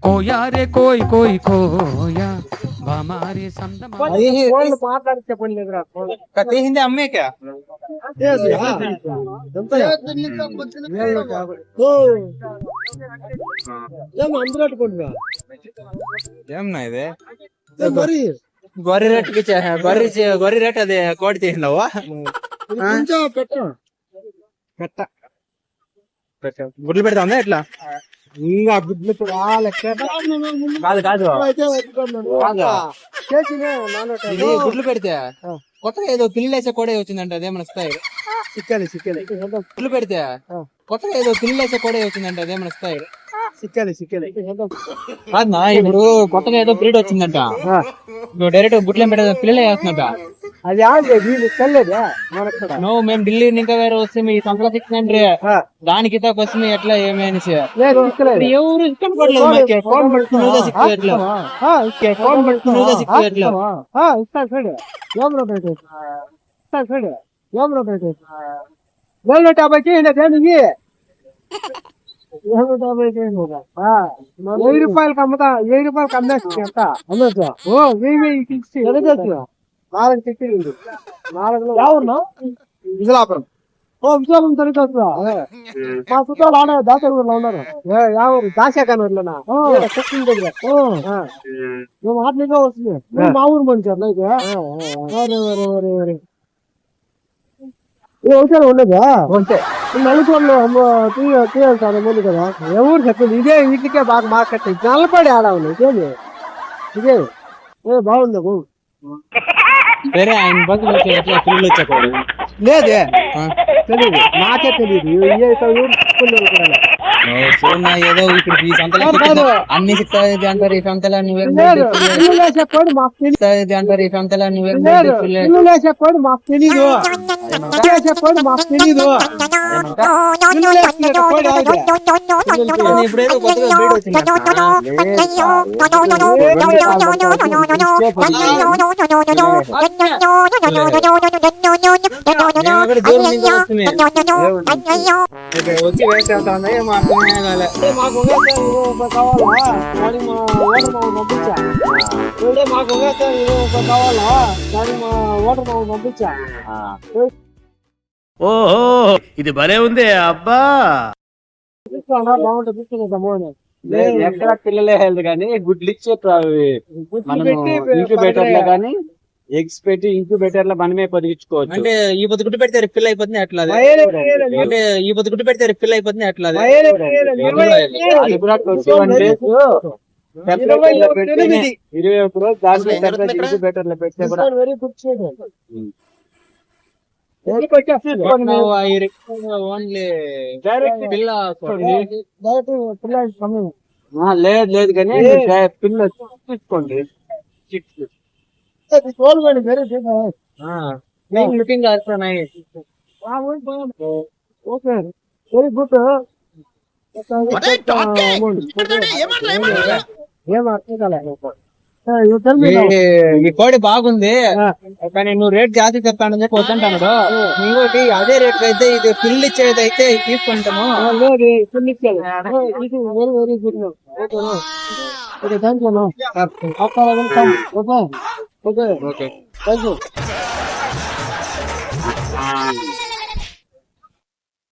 కోయా రే కోయ్ కోయ్ కోయా బామారే సందమా మాట్లాడితే పని లేదురా తీసింది అమ్మే క్యా అందరట్టుకుంటున్నా ఏమన్నా ఇది మరి గొర్రె రేట్కి గొర్రె రేట్ అది కోడి తీసినావా పెట్ట గుడ్లు పెడతా ఎట్లా ఇంకా గుడ్లు కాదు కాదు చేసినే ఇది గుడ్లు పెడితే కొత్తగా ఏదో పిల్లలు వేసే కోడే వచ్చిందంట అదేమన్నా స్థాయి సిక్కాలి గుడ్లు పెడితే కొత్తగా ఏదో పిల్లలు వేసే కోడే వచ్చిందంట అదేమన్నా స్థాయి సిక్కాలి కాదన్నా ఇప్పుడు కొత్తగా ఏదో బ్రీడ్ వచ్చిందంట నువ్వు డైరెక్ట్ గుడ్లు పెట్టే పిల్లలే వేస్తున్నట అది తెల్లదా మనక్కడ నువ్వు మేము ఢిల్లీ ఇంకా వేరే వస్తే మీ సంతలో సిక్కినండ్రి దానికి కోసం ఎట్లా ఏమి అనేసి ఎవరు ఇష్టం పడలేదు మాకే. ఫోన్ పడుతుంది నువ్వుగా సిక్కు ఎట్లా ఫోన్ పడుతుంది నువ్వుగా సిక్కు ఎట్లా ఇస్తాను చూడు ఏమో పెట్టు ఇస్తాను చూడు ఏమో పెట్టు 250 దేనికి 1000 రూపాయలకి అమ్ముతా 1000 రూపాయలకి అమ్మేస్తా ఎంత అమ్మేస్తా ఓ 1000 4 చెట్టు 4 ఎవరున్నా విజలాపురం విజలాపురం తొలికొస్తా మా చుట్టాలు ఆడ దాసరిలో ఉన్నారు ఎవరు దాశాకనూరులోనా నువ్వు ఆటలుగా వస్తుంది నువ్వు మా ఊరు మంచి వచ్చారు ఉండదా నలుగురు తీయాలి ముందు కదా ఎవరు చెప్పింది ఇదే వీటికే బాగా మార్కెట్ నల్లపడి ఆడవును ఇదేమి ఇదే బాగుంది వేరే ఆయన బస్సులు ఎట్లా పిల్లలు వచ్చాడు లేదే తెలియదు నాకే తెలియదు ఏదో ఇప్పుడు ఈ సంతలో అన్ని సిక్తాది అంటారు ఈ సంతలో చెప్పాడు మాకు తెలియదు అంటారు ఈ సంతలో చెప్పాడు మాకు తెలీదు చెప్పాడు మాకు తెలీదు ఇప్పుడు ఏదో కొత్తగా బ్రీడ్ వచ్చి వేసేస్తాను మాకు కావాలా కానీ మా ఓటర్ మాకు పంపించా ఓహో ఇది భలే ఉంది అబ్బా బాగుంటుంది తీసుకునేద్దాము ఎక్కడ పిల్లలే హెల్త్ కానీ గుడ్లు ఇచ్చేట్టు అవి మనం ఇంక్యుబేటర్ లో కానీ ఎగ్స్ పెట్టి ఇంక్యుబేటర్ లో మనమే పొదిగించుకోవచ్చు. అంటే ఈ పొద్దు గుడ్డు పెడితే రిఫిల్ అయిపోతుంది అట్లా అంటే ఈ పొద్దు గుడ్డు పెడితే రిఫిల్ అయిపోతుంది అట్లా అది కూడా 21 days 21 రోజు దాంట్లో ఇంక్యుబేటర్ లో పెడితే కూడా ఓన్లీ లేదు కానీ పిల్ల తీసుకోండి లుకింగ్ ఓకే వెరీ గుడ్ ఈ కోడి బాగుంది కానీ నువ్వు రేట్ జాస్తి చెప్తానని చెప్పి వద్దంటాను. ఇంకోటి అదే రేట్ అయితే ఇది పిల్లు ఇచ్చేది అయితే తీసుకుంటాము. Very good okay thank you okay thank you